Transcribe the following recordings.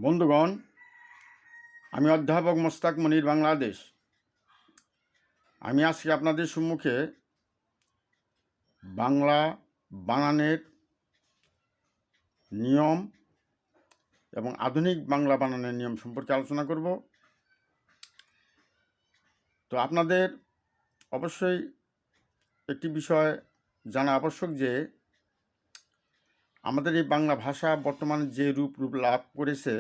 বন্ধুগণ, আমি অধ্যাপক মোস্তাক মনির, বাংলাদেশ। আমি আজকে আপনাদের সম্মুখে বাংলা বানানের নিয়ম এবং আধুনিক বাংলা বানানের নিয়ম সম্পর্কে আলোচনা করব। তো আপনাদের অবশ্যই একটি বিষয় জানা আবশ্যক যে আমাদের এই বাংলা ভাষা বর্তমানে যে রূপ লাভ করেছে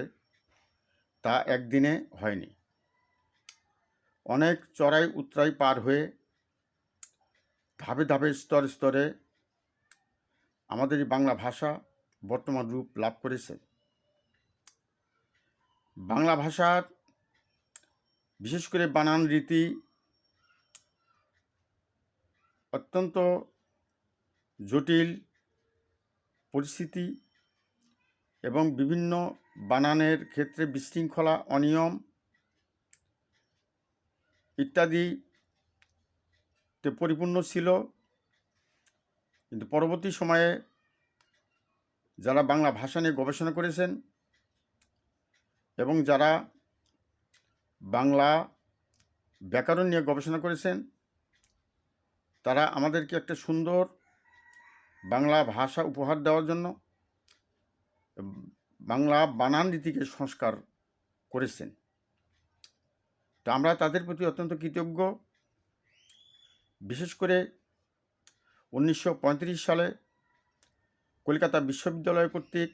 তা একদিনে হয়নি। অনেক চড়াই উতরাই পার হয়ে ধাপে ধাপে স্তরে স্তরে আমাদের এই বাংলা ভাষা বর্তমান রূপ লাভ করেছে। বাংলা ভাষার বিশেষ করে বানান রীতি অত্যন্ত জটিল পরিস্থিতি এবং বিভিন্ন বানানের ক্ষেত্রে বিশৃঙ্খলা, অনিয়ম ইত্যাদিতে পরিপূর্ণ ছিল। কিন্তু পরবর্তী সময়ে যারা বাংলা ভাষা নিয়ে গবেষণা করেছেন এবং যারা বাংলা ব্যাকরণ নিয়ে গবেষণা করেছেন তারা আমাদেরকে একটা সুন্দর বাংলা ভাষা উপহার দেওয়ার জন্য বাংলা বানান রীতিকে সংস্কার করেছেন। তো আমরা তাদের প্রতি অত্যন্ত কৃতজ্ঞ। বিশেষ করে 1935 সালে কলকাতা বিশ্ববিদ্যালয় কর্তৃক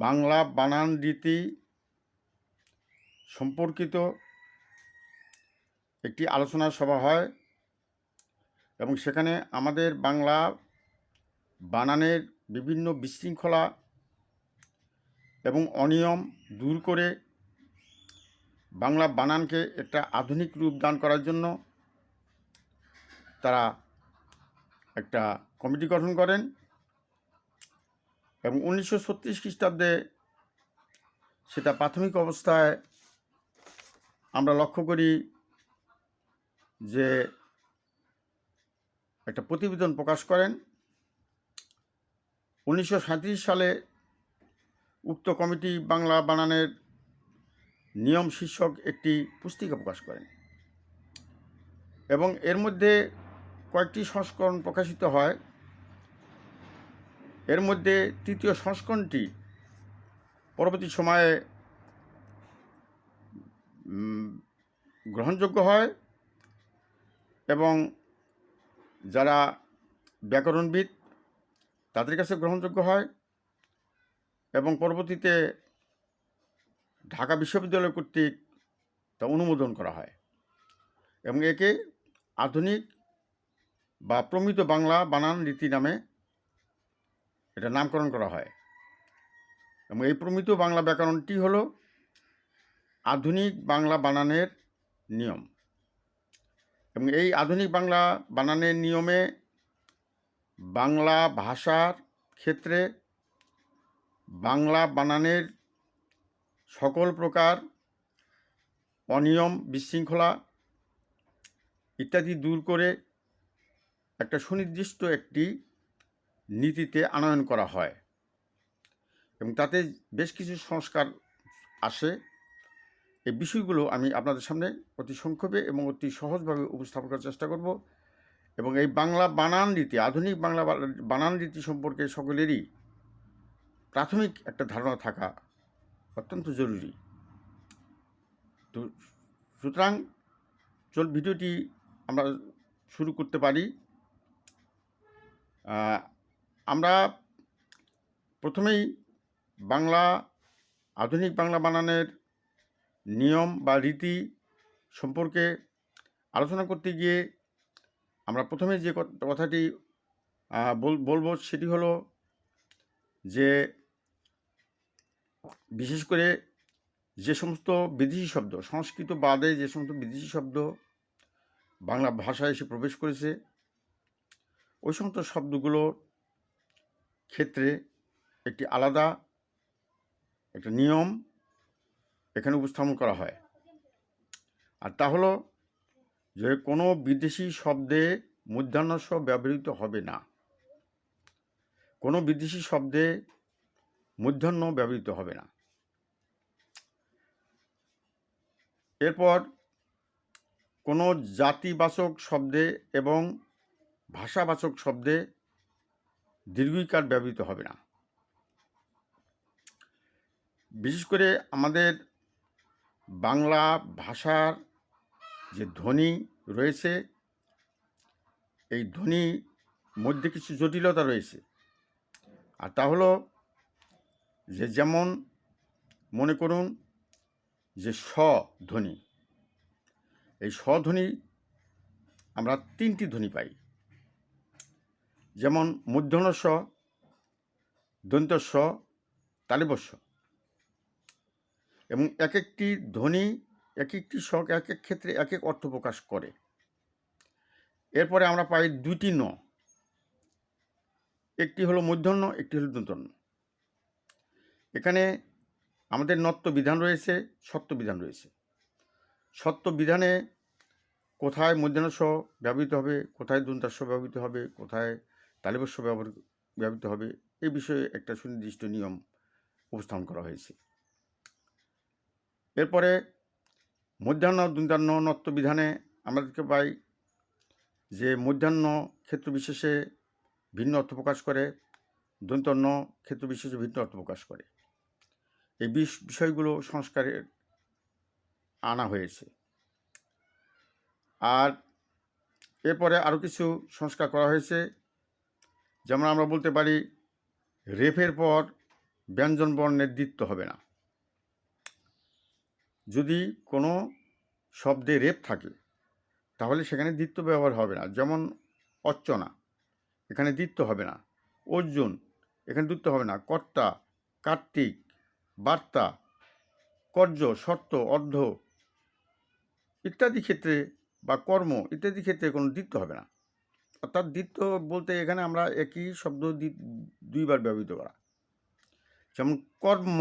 বাংলা বানান রীতি সম্পর্কিত একটি আলোচনা সভা হয় এবং সেখানে আমাদের বাংলা বানানের বিভিন্ন বিশৃঙ্খলা এবং অনিয়ম দূর করে বাংলা বানানকে একটা আধুনিক রূপ দান করার জন্য তারা একটা কমিটি গঠন করেন এবং 1936 খ্রিস্টাব্দে সেটা প্রাথমিক অবস্থায় আমরা লক্ষ্য করি যে একটা প্রতিবেদন প্রকাশ করেন। 1937 সালে উক্ত কমিটি বাংলা বানানের নিয়ম শীর্ষক একটি পুস্তিকা প্রকাশ করেন এবং এর মধ্যে কয়েকটি সংস্করণ প্রকাশিত হয়। এর মধ্যে তৃতীয় সংস্করণটি পরবর্তী সময়ে গ্রহণযোগ্য হয় এবং যারা ব্যাকরণবিদ তাদের কাছে গ্রহণযোগ্য হয় এবং পরবর্তীতে ঢাকা বিশ্ববিদ্যালয় কর্তৃক তা অনুমোদন করা হয় এবং একে আধুনিক বা প্রমিত বাংলা বানান রীতি নামে এটা নামকরণ করা হয় এবং এই প্রমিত বাংলা ব্যাকরণটি হলো আধুনিক বাংলা বানানের নিয়ম এবং এই আধুনিক বাংলা বানানের নিয়মে বাংলা ভাষার ক্ষেত্রে বাংলা বানানের সকল প্রকার অনিয়ম, বিশৃঙ্খলা ইত্যাদি দূর করে একটা সুনির্দিষ্ট একটি নীতিতে আনয়ন করা হয় এবং তাতে বেশ কিছু সংস্কার আসে। এই বিষয়গুলো আমি আপনাদের সামনে অতি সংক্ষেপে এবং অতি সহজভাবে উপস্থাপন করার চেষ্টা করব এবং এই বাংলা বানান রীতি, আধুনিক বাংলা বানান রীতি সম্পর্কে সকলেরই প্রাথমিক একটা ধারণা থাকা অত্যন্ত জরুরি। তো সুতরাং ভিডিওটি আমরা শুরু করতে পারি। আমরা প্রথমেই বাংলা আধুনিক বাংলা বানানের নিয়ম বা রীতি সম্পর্কে আলোচনা করতে গিয়ে আমরা প্রথমে যে কথাটি বলবো সেটি হলো যে বিশেষ করে যে সমস্ত বিদেশি শব্দ, সংস্কৃত বাদে যে সমস্ত বিদেশি শব্দ বাংলা ভাষায় এসে প্রবেশ করেছে ওই সমস্ত শব্দগুলোর ক্ষেত্রে একটি আলাদা একটা নিয়ম এখানে উপস্থাপন করা হয়। আর তা হলো যে কোনো বিদেশি শব্দে মূর্ধন্য ষ ব্যবহৃত হবে না। কোনো বিদেশি শব্দে মূর্ধন্য ব্যবহৃত হবে না। এরপর কোনো জাতিবাচক শব্দে এবং ভাষাবাচক শব্দে দীর্ঘইকার ব্যবহৃত হবে না। বিশেষ করে আমাদের বাংলা ভাষার যে ধ্বনি রয়েছে, এই ধ্বনির মধ্যে কিছু জটিলতা রয়েছে। আর তা হলো যে, যেমন মনে করুন যে স ধ্বনি, এই স ধ্বনি আমরা 3টি ধ্বনি পাই। যেমন মূর্ধন্য স, দন্ত স, তালব্য স। এবং এক একটি ধ্বনি, এক একটি স এক এক ক্ষেত্রে এক এক অর্থ প্রকাশ করে। এরপরে আমরা পাই 2টি ন, একটি হলো মূর্ধন্য, একটি হলো দন্তন্য। এখানে আমাদের নত্ব বিধান রয়েছে, সত্য বিধান রয়েছে। সত্য বিধানে কোথায় মূর্ধন্য স ব্যবহৃত হবে, কোথায় দন্তাস্য ব্যবহৃত হবে, কোথায় তালব্য স ব্যবহৃত হবে, এই বিষয়ে একটা সুনির্দিষ্ট নিয়ম উপস্থাপন করা হয়েছে। এরপরে মধ্যাহ্ন দন্তান্ন নত্ব বিধানে আমরা দেখতে পাই যে মধ্যাহ্ন ক্ষেত্র বিশেষে ভিন্ন অর্থ প্রকাশ করে, দন্তন্য ক্ষেত্র বিশেষে ভিন্ন অর্থ প্রকাশ করে। এই বিষয়গুলো সংস্কারের আনা হয়েছে। আর এরপরে আরও কিছু সংস্কার করা হয়েছে। যেমন আমরা বলতে পারি রেফের পর ব্যঞ্জন বর্ণের দ্বিত্ব হবে না। যদি কোনো শব্দে রেফ থাকে তাহলে সেখানে দ্বিত্ব ব্যবহার হবে না। যেমন অর্চনা, এখানে দ্বিত্ব হবে না। অর্জুন, এখানে দ্বিত্ব হবে না। কর্তা, কার্তিক, বার্তা, কর্য, শর্ত, অর্ধ ইত্যাদি ক্ষেত্রে বা কর্ম ইত্যাদি ক্ষেত্রে কোনো দ্বিত্ব হবে না। অর্থাৎ দ্বিত্ব বলতে এখানে আমরা একই শব্দ দুইবার ব্যবহৃত করা। যেমন কর্ম,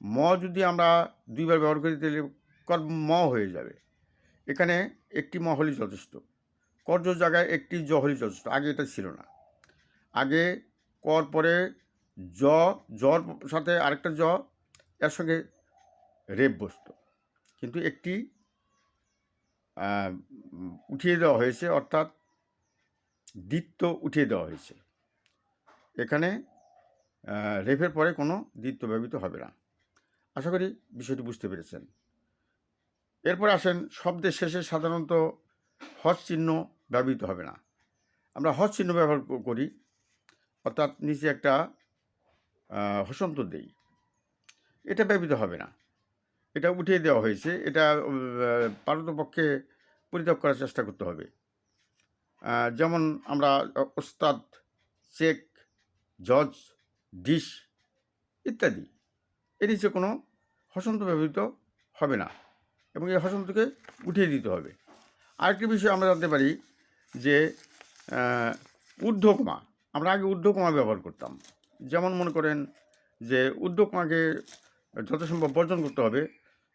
ম যদি আমরা দুইবার ব্যবহার করি তাহলে কর্ম হয়ে যাবে। এখানে একটি ম হলেই যথেষ্ট। কর্য জায়গায় একটি জ হলেই যথেষ্ট। আগে এটা ছিল না। আগে কর পরে জ, জর সাথে আরেকটা জ, এর সঙ্গে রেপ বসত। কিন্তু একটি উঠিয়ে দেওয়া হয়েছে, অর্থাৎ দ্বিত্ব উঠিয়ে দেওয়া হয়েছে। এখানে রেফের পরে কোনো দ্বিত্ব ব্যবহৃত হবে না। আশা করি বিষয়টি বুঝতে পেরেছেন। এরপর আসেন শব্দের শেষে সাধারণত হস চিহ্ন ব্যবহৃত হবে না। আমরা হস চিহ্ন ব্যবহার করি, অর্থাৎ নিচে একটা হসন্ত দেই, এটা ব্যবহৃত হবে না। এটা উঠিয়ে দেওয়া হয়েছে। এটা পারতপক্ষে পরিত্যাগ করার চেষ্টা করতে হবে। যেমন আমরা ওস্তাদ, চেক, জজ, ডিশ ইত্যাদি, এর নিচে কোনো হসন্ত ব্যবহৃত হবে না এবং এই হসন্তকে উঠিয়ে দিতে হবে। আরেকটি বিষয় আমরা জানতে পারি যে ঊর্ধ্বকমা, আমরা আগে ঊর্ধ্বকমা ব্যবহার করতাম। যেমন মনে করেন যে ঊর্ধ্বকমাকে যথাসম্ভব বর্জন করতে হবে।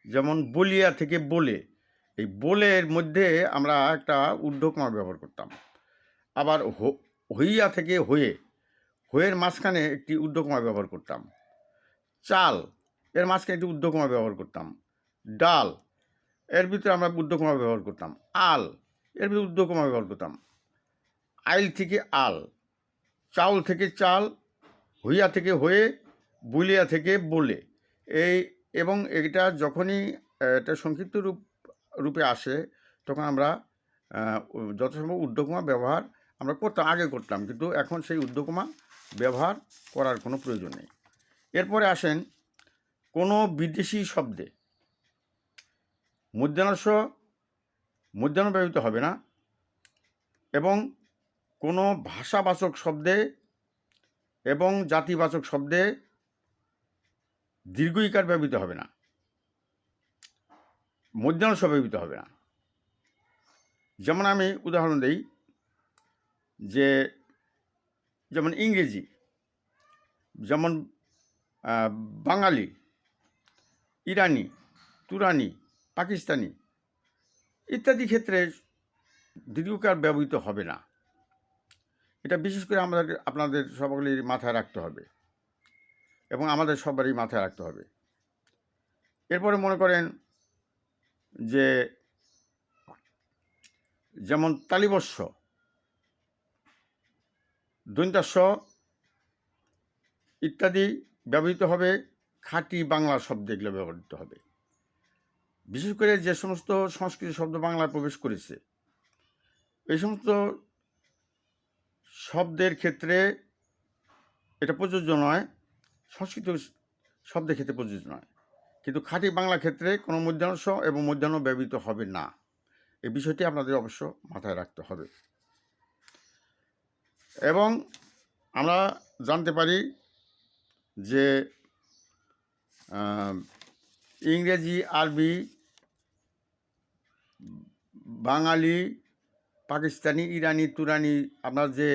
যেমন বলিয়া থেকে বলে, এই বলের মধ্যে আমরা একটা ঊর্ধ্বকমা ব্যবহার করতাম। আবার হইয়া থেকে হয়ে, হয়ের মাঝখানে একটি ঊর্ধ্বকমা ব্যবহার করতাম। চাল, এর মাঝখানে একটি ঊর্ধ্বকমা ব্যবহার করতাম। ডাল, এর ভিতরে আমরা ঊর্ধ্বকমা ব্যবহার করতাম। আল, এর ভিতরে ঊর্ধ্বকমা ব্যবহার করতাম। আইল থেকে আল, চাউল থেকে চাল, হইয়া থেকে হয়ে, বলিয়া থেকে বলে। এই এবং এটা যখনই এটা সংক্ষিপ্ত রূপে আসে তখন আমরা যথাসম্ভব ঊর্ধ্বকমা ব্যবহার আমরা করতাম, আগে করতাম, কিন্তু এখন সেই ঊর্ধ্বকমা ব্যবহার করার কোনো প্রয়োজন নেই। এরপরে আসেন কোনো বিদেশি শব্দে মধ্যাহ্ন ব্যবহৃত হবে না এবং কোনো ভাষাবাচক শব্দে এবং জাতিবাচক শব্দে দীর্ঘইকার ব্যবহৃত হবে না, মধ্যাহ্ন ব্যবহৃত হবে না। যেমন আমি উদাহরণ দিই যে যেমন ইংরেজি, যেমন বাঙালি, ইরানি, তুরানি, পাকিস্তানি ইত্যাদি ক্ষেত্রে দীর্ঘকার ব্যবহৃত হবে না। এটা বিশেষ করে আপনাদের সকলের মাথায় রাখতে হবে। এবং আমাদের সবারই মাথায় রাখতে হবে। এরপরে মনে করেন যে যেমন তালিবস্য, দন্ত্যাস্য ইত্যাদি ব্যবহৃত হবে, খাঁটি বাংলা শব্দ এগুলো ব্যবহৃত হবে। বিশেষ করে যে সমস্ত সংস্কৃত শব্দ বাংলায় প্রবেশ করেছে এই সমস্ত শব্দের ক্ষেত্রে এটা প্রযোজ্য নয়, সংস্কৃত শব্দের ক্ষেত্রে প্রযোজ্য নয়, কিন্তু খাঁটি বাংলা ক্ষেত্রে কোনো মধ্যাহ্ন এবং মধ্যাহ্ন ব্যবহৃত হবে না। এই বিষয়টি আপনাদের অবশ্য মাথায় রাখতে হবে। এবং আমরা জানতে পারি যে ইংরেজি, আরবি, বাঙালি, পাকিস্তানি, ইরানি, তুরানি, আপনার যে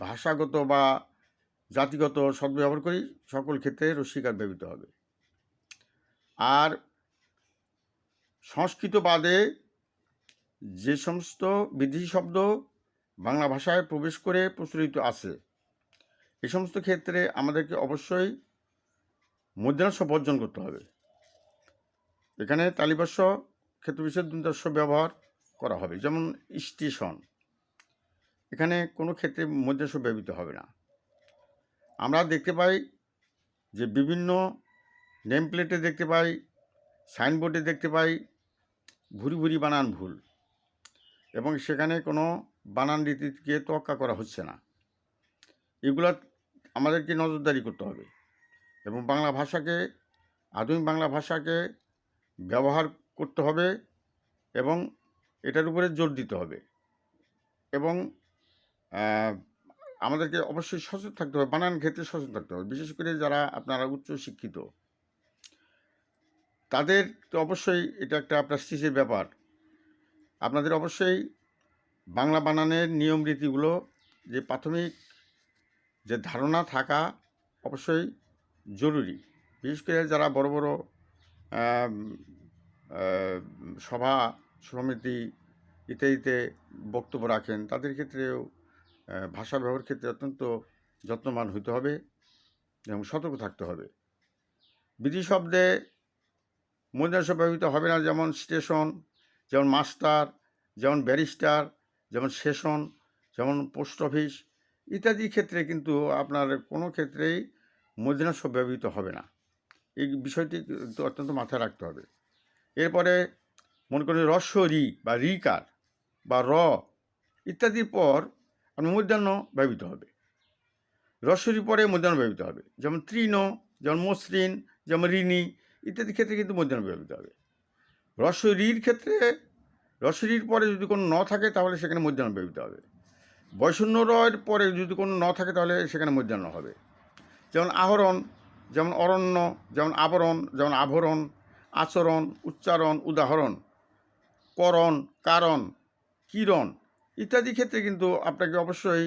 ভাষাগত বা জাতিগত শব্দ ব্যবহার করি সকল ক্ষেত্রে রস্যিকার ব্যবহৃত হবে। আর সংস্কৃত বাদে যে সমস্ত বিদেশি শব্দ বাংলা ভাষায় প্রবেশ করে প্রচলিত আছে এই সমস্ত ক্ষেত্রে আমাদেরকে অবশ্যই মধ্যাহ্ন বর্জন করতে হবে। এখানে তালিবস্য ক্ষেত্রবিশেষ দন্ত্যাস্য ব্যবহার করা হবে, যেমন স্টেশন, এখানে কোনো ক্ষেত্রে মধ্যাহ্ন ব্যবহৃত হবে না। আমরা দেখতে পাই যে বিভিন্ন নেম প্লেটে দেখতে পাই, সাইনবোর্ডে দেখতে পাই ভুরি ভুরি বানান ভুল, এবং সেখানে কোনো বানান রীতিকে তোয়াক্কা করা হচ্ছে না। এগুলো আমাদেরকে নজরদারি করতে হবে এবং বাংলা ভাষাকে, আধুনিক বাংলা ভাষাকে ব্যবহার করতে হবে এবং এটার উপরে জোর দিতে হবে। এবং আমাদেরকে অবশ্যই সচেতন থাকতে হবে, বানান ক্ষেত্রে সচেতন থাকতে হবে। বিশেষ করে যারা আপনারা উচ্চ শিক্ষিত তাদের তো অবশ্যই এটা একটা প্রেস্টিজের ব্যাপার। আপনাদের অবশ্যই বাংলা বানানের নিয়ম রীতিগুলো যে প্রাথমিক যে ধারণা থাকা অবশ্যই জরুরি। বিশেষ করে যারা বড় বড় সভা সমিতি ইত্যাদিতে বক্তব্য রাখেন তাদের ক্ষেত্রেও ভাষা ব্যবহারের ক্ষেত্রে অত্যন্ত যত্নবান হতে হবে এবং সতর্ক থাকতে হবে। বিদেশি শব্দে মধ্যাহ্ন ব্যবহৃত হবে না, যেমন স্টেশন, যেমন মাস্টার, যেমন ব্যারিস্টার, যেমন সেশন, যেমন পোস্ট অফিস ইত্যাদি ক্ষেত্রে কিন্তু আপনার কোনো ক্ষেত্রেই মধ্যাহ্ন ব্যবহৃত হবে না। এই বিষয়টি অত্যন্ত মাথায় রাখতে হবে। এরপরে মনে করেন রস্য রি বা রিকার বা র ইত্যাদির পর আপনার মধ্যাহ্ন ব্যবহৃত হবে। রস্যরির পরে মধ্যাহ্ন ব্যবহৃত হবে, যেমন তৃণ, যেমন মসৃণ, যেমন ঋণী ইত্যাদি ক্ষেত্রে কিন্তু মধ্যাহ্ন ব্যবহৃত হবে। রস্যরির ক্ষেত্রে রস্যরির পরে যদি কোনো ন থাকে তাহলে সেখানে মধ্যাহ্ন ব্যবহৃত হবে। বয়শূন্য রয়ের পরে যদি কোনো ন থাকে তাহলে সেখানে মধ্যাহ্ন হবে। যেমন আহরণ, যেমন অরণ্য, যেমন আবরণ, যেমন আভরণ, আচরণ, উচ্চারণ, উদাহরণ, করণ, কারণ, কিরণ ইত্যাদি ক্ষেত্রে কিন্তু আপনাকে অবশ্যই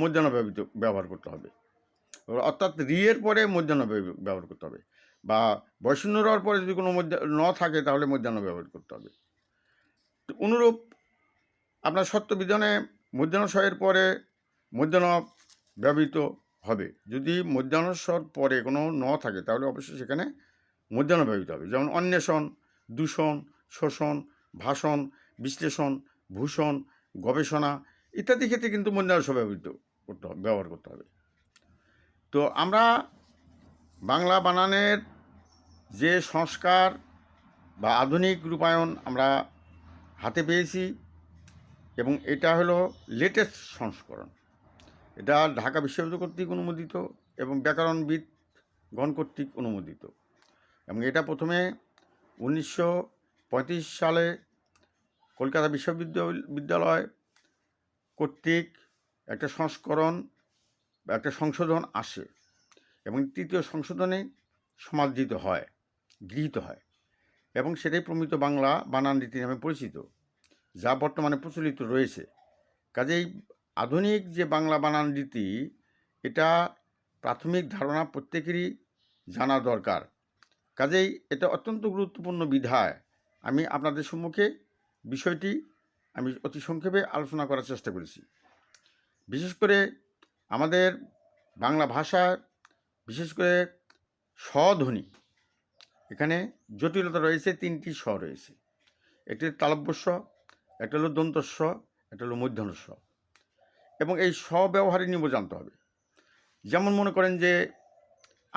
মধ্যাহ্ন ব্যবহার করতে হবে। অর্থাৎ রিয়ের পরে মধ্যাহ্ন ব্যবহার করতে হবে, বা বয়শূন্য রর পরে যদি কোনো ন থাকে তাহলে মধ্যাহ্ন ব্যবহার করতে হবে। অনুরূপ আপনার সত্যবিধানে মধ্যাহ্ন স্বরের পরে মধ্যাহ্ন ব্যবহৃত হবে। যদি মধ্যাহ্ন স্বর পরে কোনো ন থাকে তাহলে অবশ্যই সেখানে মধ্যাহ্ন ব্যবহৃত হবে। যেমন অন্বেষণ, দূষণ, শোষণ, ভাষণ, বিশ্লেষণ, ভূষণ, গবেষণা ইত্যাদি ক্ষেত্রে কিন্তু মধ্যাহ্ন ব্যবহার করতে হবে। তো আমরা বাংলা বানানের যে সংস্কার বা আধুনিক রূপায়ণ আমরা হাতে পেয়েছি এবং এটা হলো লেটেস্ট সংস্করণ। এটা ঢাকা বিশ্ববিদ্যালয় কর্তৃক অনুমোদিত এবং ব্যাকরণবিদগণ কর্তৃক অনুমোদিত, এবং এটা প্রথমে 1935 সালে কলকাতা বিশ্ববিদ্যালয় কর্তৃক একটা সংস্করণ বা একটা সংশোধন আসে এবং তৃতীয় সংশোধনে সমাদৃত হয়, গৃহীত হয়, এবং সেটাই প্রমিত বাংলা বানান রীতি নামে পরিচিত, যা বর্তমানে প্রচলিত রয়েছে। কাজেই আধুনিক যে বাংলা বানান রীতি এটা প্রাথমিক ধারণা প্রত্যেকেরই জানা দরকার। কাজেই এটা অত্যন্ত গুরুত্বপূর্ণ বিধায় আমি আপনাদের সম্মুখে বিষয়টি আমি অতি সংক্ষেপে আলোচনা করার চেষ্টা করেছি। বিশেষ করে আমাদের বাংলা ভাষার বিশেষ করে স্বধ্বনি, এখানে জটিলতা রয়েছে, 3টি স্ব রয়েছে। একটি তালব্য স্ব, একটা হলো দন্ত স্ব, একটা হলো মূর্ধন্য স্ব। এবং এই স্ব ব্যবহারের নিয়ম জানতে হবে। যেমন মনে করেন যে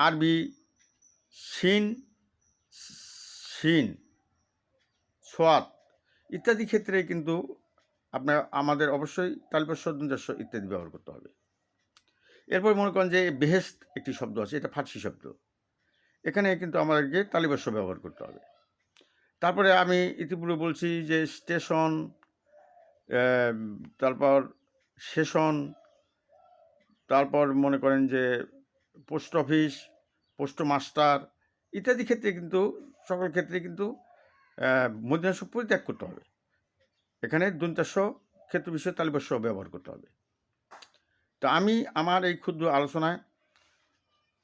আরবি শিন, শিন, সোয়াত ইত্যাদি ক্ষেত্রে কিন্তু আমাদের অবশ্যই তালব্য স্ব, দন্ত স্ব ইত্যাদি ব্যবহার করতে হবে। এরপর মনে করেন যে বেহেশত একটি শব্দ আছে, এটা ফার্সি শব্দ, এখানে কিন্তু আমাদেরকে তালব্য স্ব ব্যবহার করতে হবে। তারপরে আমি ইতিপূর্বে বলছি যে স্টেশন, তারপর সেশন, তারপর মনে করেন যে পোস্ট অফিস, পোস্টমাস্টার ইত্যাদি ক্ষেত্রে কিন্তু সকল ক্ষেত্রে কিন্তু মূর্ধন্য ষ পরিত্যাগ করতে হবে। এখানে দন্ত্য ক্ষেত্র বিষয়ে তালব্য স্ব ব্যবহার করতে হবে। তো আমি আমার এই ক্ষুদ্র আলোচনায়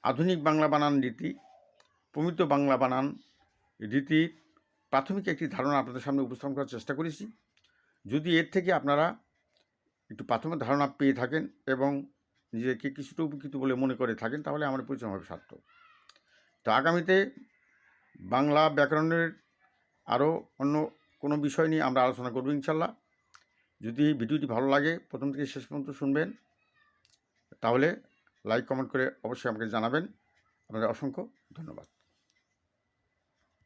আধুনিক বাংলা বানান রীতি, প্রমিত বাংলা বানান রীতির প্রাথমিক একটি ধারণা আপনাদের সামনে উপস্থাপন করার চেষ্টা করেছি। যদি এর থেকে আপনারা একটু প্রাথমিক ধারণা পেয়ে থাকেন এবং নিজেকে কিছুটা উপকৃত বলে মনে করে থাকেন, তাহলে আমার পরিচয় হবে সার্থক। তো আগামীতে বাংলা ব্যাকরণের আরও অন্য কোনো বিষয় নিয়ে আমরা আলোচনা করব ইনশাল্লাহ। যদি ভিডিওটি ভালো লাগে, প্রথম থেকে শেষ পর্যন্ত শুনবেন, তাহলে লাইক কমেন্ট করে অবশ্যই আমাকে জানাবেন। আপনাদের অসংখ্য ধন্যবাদ।